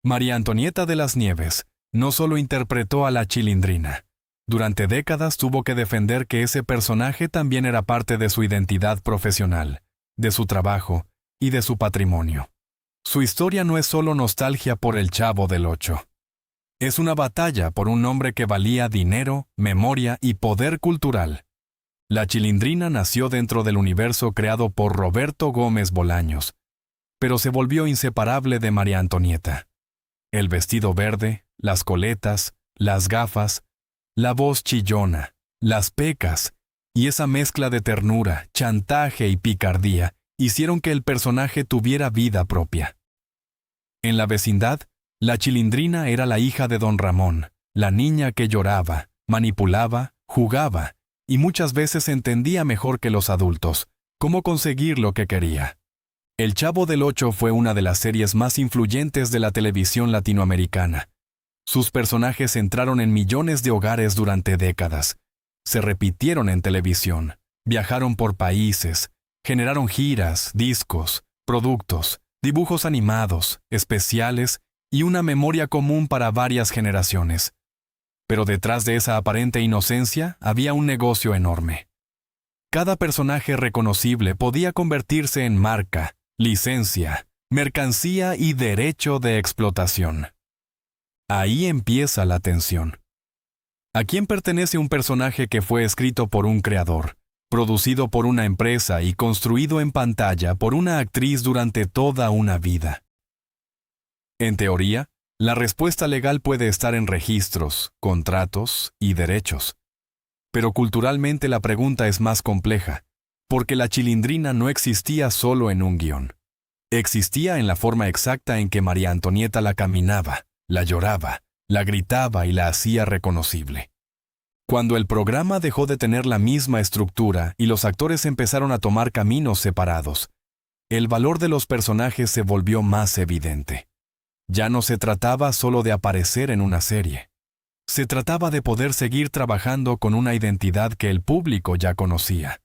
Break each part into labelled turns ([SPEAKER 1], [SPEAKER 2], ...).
[SPEAKER 1] María Antonieta de las Nieves no solo interpretó a la Chilindrina. Durante décadas tuvo que defender que ese personaje también era parte de su identidad profesional, de su trabajo y de su patrimonio. Su historia no es solo nostalgia por el Chavo del Ocho. Es una batalla por un nombre que valía dinero, memoria y poder cultural. La Chilindrina nació dentro del universo creado por Roberto Gómez Bolaños, pero se volvió inseparable de María Antonieta. El vestido verde, las coletas, las gafas, la voz chillona, las pecas y esa mezcla de ternura, chantaje y picardía hicieron que el personaje tuviera vida propia. En la vecindad, la Chilindrina era la hija de don Ramón, la niña que lloraba, manipulaba, jugaba y muchas veces entendía mejor que los adultos cómo conseguir lo que quería. El Chavo del Ocho fue una de las series más influyentes de la televisión latinoamericana. Sus personajes entraron en millones de hogares durante décadas. Se repitieron en televisión, viajaron por países, generaron giras, discos, productos, dibujos animados, especiales y una memoria común para varias generaciones. Pero detrás de esa aparente inocencia había un negocio enorme. Cada personaje reconocible podía convertirse en marca, licencia, mercancía y derecho de explotación. Ahí empieza la tensión. ¿A quién pertenece un personaje que fue escrito por un creador, producido por una empresa y construido en pantalla por una actriz durante toda una vida? En teoría, la respuesta legal puede estar en registros, contratos y derechos. Pero culturalmente la pregunta es más compleja, porque la Chilindrina no existía solo en un guión. Existía en la forma exacta en que María Antonieta la caminaba, la lloraba, la gritaba y la hacía reconocible. Cuando el programa dejó de tener la misma estructura y los actores empezaron a tomar caminos separados, el valor de los personajes se volvió más evidente. Ya no se trataba solo de aparecer en una serie. Se trataba de poder seguir trabajando con una identidad que el público ya conocía.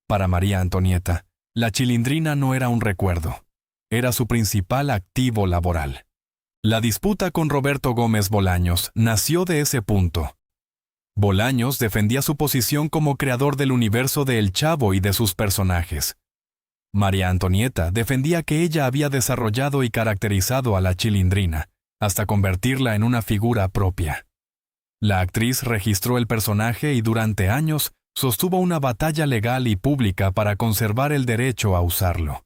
[SPEAKER 1] Para María Antonieta, la Chilindrina no era un recuerdo. Era su principal activo laboral. La disputa con Roberto Gómez Bolaños nació de ese punto. Bolaños defendía su posición como creador del universo de El Chavo y de sus personajes. María Antonieta defendía que ella había desarrollado y caracterizado a la Chilindrina, hasta convertirla en una figura propia. La actriz registró el personaje y durante años sostuvo una batalla legal y pública para conservar el derecho a usarlo.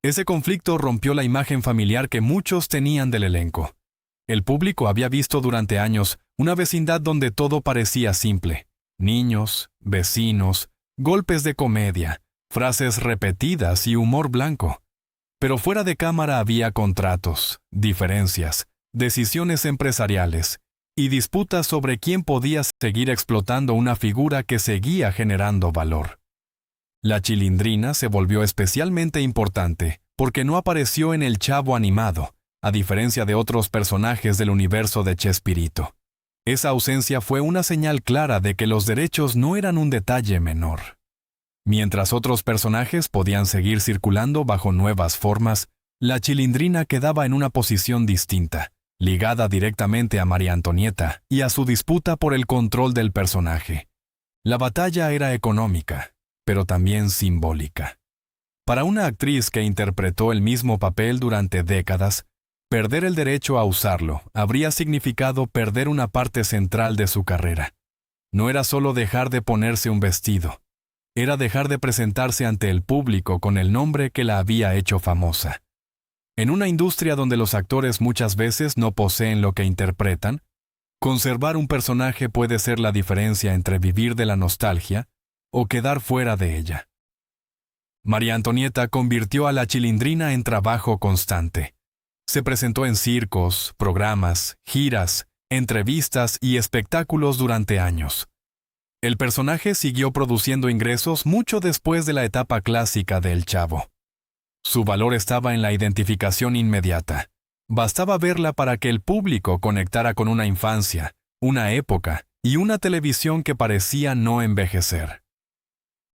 [SPEAKER 1] Ese conflicto rompió la imagen familiar que muchos tenían del elenco. El público había visto durante años una vecindad donde todo parecía simple. Niños, vecinos, golpes de comedia, frases repetidas y humor blanco. Pero fuera de cámara había contratos, diferencias, decisiones empresariales y disputas sobre quién podía seguir explotando una figura que seguía generando valor. La Chilindrina se volvió especialmente importante porque no apareció en El Chavo animado, a diferencia de otros personajes del universo de Chespirito. Esa ausencia fue una señal clara de que los derechos no eran un detalle menor. Mientras otros personajes podían seguir circulando bajo nuevas formas, la Chilindrina quedaba en una posición distinta, ligada directamente a María Antonieta y a su disputa por el control del personaje. La batalla era económica, pero también simbólica. Para una actriz que interpretó el mismo papel durante décadas, perder el derecho a usarlo habría significado perder una parte central de su carrera. No era solo dejar de ponerse un vestido, era dejar de presentarse ante el público con el nombre que la había hecho famosa. En una industria donde los actores muchas veces no poseen lo que interpretan, conservar un personaje puede ser la diferencia entre vivir de la nostalgia o quedar fuera de ella. María Antonieta convirtió a la Chilindrina en trabajo constante. Se presentó en circos, programas, giras, entrevistas y espectáculos durante años. El personaje siguió produciendo ingresos mucho después de la etapa clásica de El Chavo. Su valor estaba en la identificación inmediata. Bastaba verla para que el público conectara con una infancia, una época y una televisión que parecía no envejecer.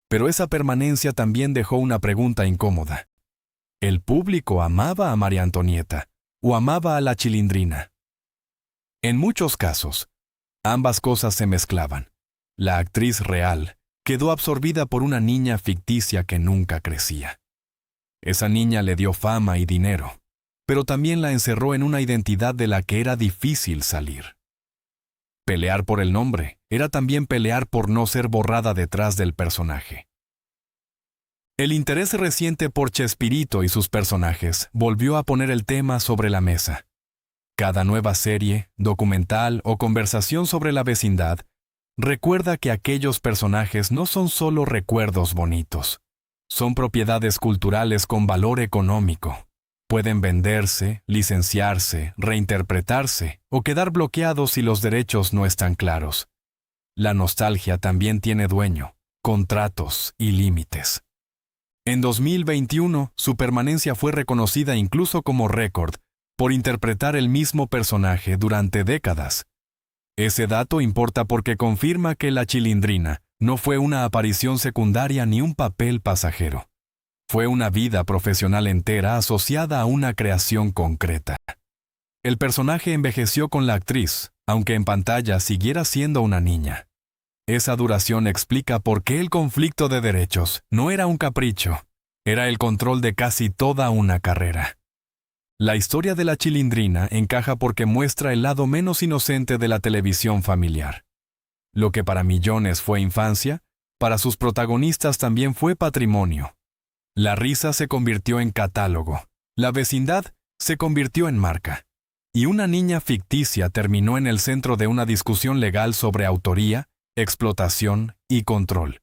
[SPEAKER 1] Pero esa permanencia también dejó una pregunta incómoda. El público amaba a María Antonieta, o amaba a la Chilindrina. En muchos casos, ambas cosas se mezclaban. La actriz real quedó absorbida por una niña ficticia que nunca crecía. Esa niña le dio fama y dinero, pero también la encerró en una identidad de la que era difícil salir. Pelear por el nombre era también pelear por no ser borrada detrás del personaje. El interés reciente por Chespirito y sus personajes volvió a poner el tema sobre la mesa. Cada nueva serie, documental o conversación sobre la vecindad recuerda que aquellos personajes no son solo recuerdos bonitos. Son propiedades culturales con valor económico. Pueden venderse, licenciarse, reinterpretarse o quedar bloqueados si los derechos no están claros. La nostalgia también tiene dueño, contratos y límites. En 2021, su permanencia fue reconocida incluso como récord por interpretar el mismo personaje durante décadas. Ese dato importa porque confirma que la Chilindrina no fue una aparición secundaria ni un papel pasajero. Fue una vida profesional entera asociada a una creación concreta. El personaje envejeció con la actriz, aunque en pantalla siguiera siendo una niña. Esa duración explica por qué el conflicto de derechos no era un capricho, era el control de casi toda una carrera. La historia de la Chilindrina encaja porque muestra el lado menos inocente de la televisión familiar. Lo que para millones fue infancia, para sus protagonistas también fue patrimonio. La risa se convirtió en catálogo, la vecindad se convirtió en marca, y una niña ficticia terminó en el centro de una discusión legal sobre autoría, explotación y control.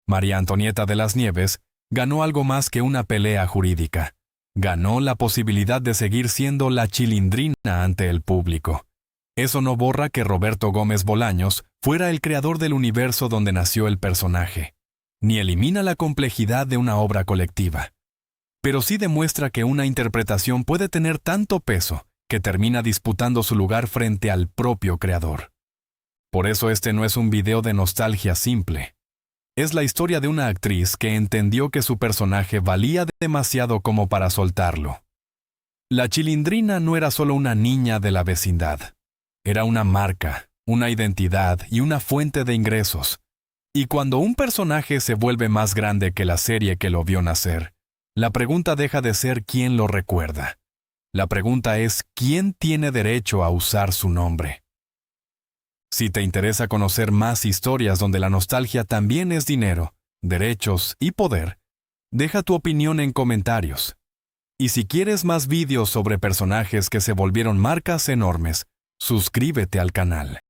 [SPEAKER 1] María Antonieta de las Nieves ganó algo más que una pelea jurídica. Ganó la posibilidad de seguir siendo la Chilindrina ante el público. Eso no borra que Roberto Gómez Bolaños fuera el creador del universo donde nació el personaje, ni elimina la complejidad de una obra colectiva. Pero sí demuestra que una interpretación puede tener tanto peso que termina disputando su lugar frente al propio creador. Por eso este no es un video de nostalgia simple. Es la historia de una actriz que entendió que su personaje valía demasiado como para soltarlo. La Chilindrina no era solo una niña de la vecindad. Era una marca, una identidad y una fuente de ingresos. Y cuando un personaje se vuelve más grande que la serie que lo vio nacer, la pregunta deja de ser quién lo recuerda. La pregunta es quién tiene derecho a usar su nombre. Si te interesa conocer más historias donde la nostalgia también es dinero, derechos y poder, deja tu opinión en comentarios. Y si quieres más vídeos sobre personajes que se volvieron marcas enormes, suscríbete al canal.